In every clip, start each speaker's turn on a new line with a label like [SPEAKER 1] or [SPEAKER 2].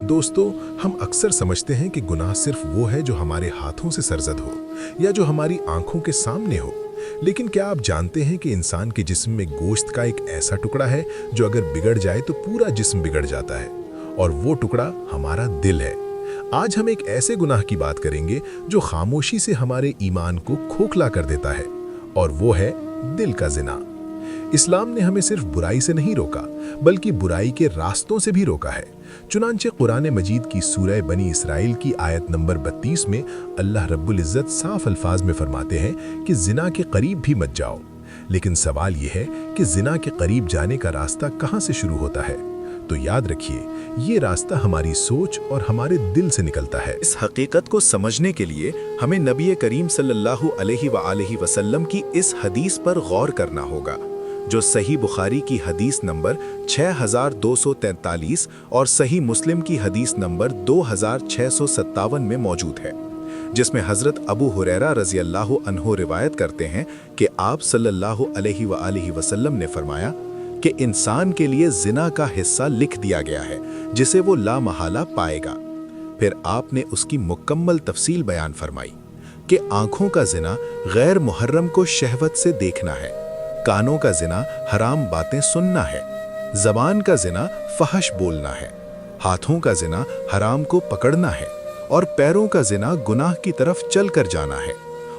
[SPEAKER 1] दोस्तों, हम अक्सर समझते हैं कि गुनाह सिर्फ वो है जो हमारे हाथों से सरजद हो या जो हमारी आंखों के सामने हो। लेकिन क्या आप जानते हैं कि इंसान के जिस्म में गोश्त का एक ऐसा टुकड़ा है जो अगर बिगड़ जाए तो पूरा जिस्म बिगड़ जाता है, और वो टुकड़ा हमारा दिल है। आज हम एक ऐसे गुनाह की बात करेंगे जो खामोशी से हमारे ईमान को खोखला कर देता है, और वो है दिल का जिना। इस्लाम ने हमें सिर्फ बुराई से नहीं रोका, बल्कि बुराई के रास्तों से भी रोका है। चुनांचे कुरान मजीद की सूरह बनी इसराइल की आयत नंबर 32 में अल्लाह रब्बुल इज़्ज़त साफ अल्फाज में फरमाते हैं कि जिना के करीब भी मत जाओ। लेकिन सवाल यह है कि जिना के करीब जाने का रास्ता कहाँ से शुरू होता है? तो याद रखिए, ये रास्ता हमारी सोच और हमारे दिल से निकलता है।
[SPEAKER 2] इस हकीकत को समझने के लिए हमें नबी करीम सल्लल्लाहु अलैहि वसल्लम की इस हदीस पर गौर करना होगा, जो सही बुखारी की हदीस नंबर 6243 और सही मुस्लिम की हदीस नंबर 2657 में मौजूद है, जिसमें हज़रत अबू हुरैरा रज़ी अल्लाहु अन्हु रिवायत करते हैं कि आप सल्लल्लाहु अलैहि वसल्लम ने फरमाया कि इंसान के लिए जिना का हिस्सा लिख दिया गया है जिसे वो लामहला पाएगा। फिर आपने उसकी मुकम्मल तफसील बयान फरमाई कि आंखों का जिना गैर मुहर्रम को शहवत से देखना है, कानों का जिना हराम बातें सुनना है, ज़बान का जिना फहश बोलना है, हाथों का जिना हराम को पकड़ना है, और पैरों का जिना गुनाह की तरफ चल कर जाना है।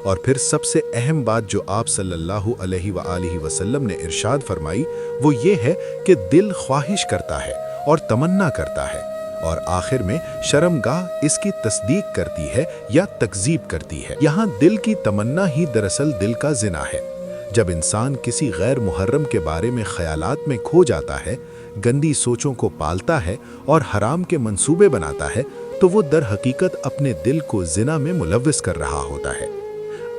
[SPEAKER 2] और फिर सबसे अहम बात जो आप सल्लल्लाहु अलैहि वसल्लम ने इरशाद फरमाई वो ये है कि दिल ख्वाहिश करता है और तमन्ना करता है, और आखिर में शर्मगाह इसकी तस्दीक करती है या तकजीब करती है। यहाँ दिल की तमन्ना ही दरअसल दिल का जिना है। जब इंसान किसी गैर मुहर्रम के बारे में ख्यालात में खो जाता है, गंदी सोचों को पालता है और हराम के मंसूबे बनाता है, तो वो दर हकीकत अपने दिल को जिना में मुलव्विस कर रहा होता है।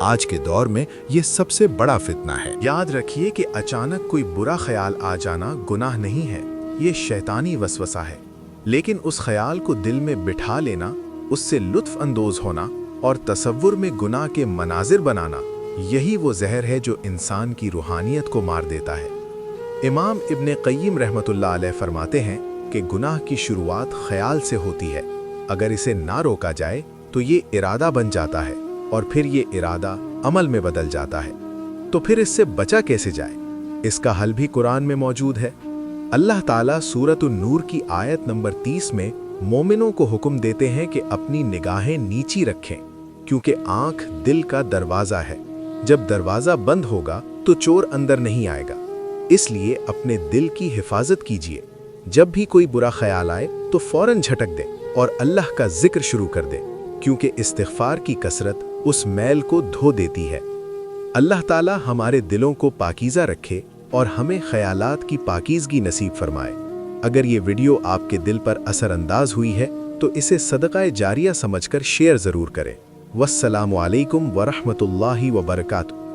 [SPEAKER 2] आज के दौर में ये सबसे बड़ा फितना है।
[SPEAKER 3] याद रखिए कि अचानक कोई बुरा ख्याल आ जाना गुनाह नहीं है, ये शैतानी वसवसा है। लेकिन उस ख्याल को दिल में बिठा लेना, उससे लुत्फ अंदोज होना और तसव्वुर में गुनाह के मनाजिर बनाना, यही वो जहर है जो इंसान की रूहानियत को मार देता है। इमाम इब्ने क़य्यिम रहमतुल्लाह अलैह फरमाते हैं कि गुनाह की शुरुआत ख्याल से होती है। अगर इसे ना रोका जाए तो ये इरादा बन जाता है, और फिर ये इरादा अमल में बदल जाता है। तो फिर इससे बचा कैसे जाए? इसका हल भी कुरान में मौजूद है। अल्लाह ताला सूरतुन नूर की आयत नंबर 30 में मोमिनों को हुक्म देते हैं कि अपनी निगाहें नीची रखें, क्योंकि आंख दिल का दरवाज़ा है। जब दरवाज़ा बंद होगा तो चोर अंदर नहीं आएगा। इसलिए अपने दिल की हिफाजत कीजिए। जब भी कोई बुरा ख्याल आए तो फौरन झटक दें और अल्लाह का जिक्र शुरू कर दें, क्योंकि इस्तिग़फ़ार की कसरत उस मैल को धो देती है। अल्लाह ताला हमारे दिलों को पाकीज़ा रखे और हमें ख़यालात की पाकीज़गी नसीब फरमाए। अगर ये वीडियो आपके दिल पर असरअंदाज हुई है तो इसे सदक़ाए जारिया समझकर शेयर ज़रूर करें। वस्सलामु अलैकुम वरहमतुल्लाहि वबरकातुहू।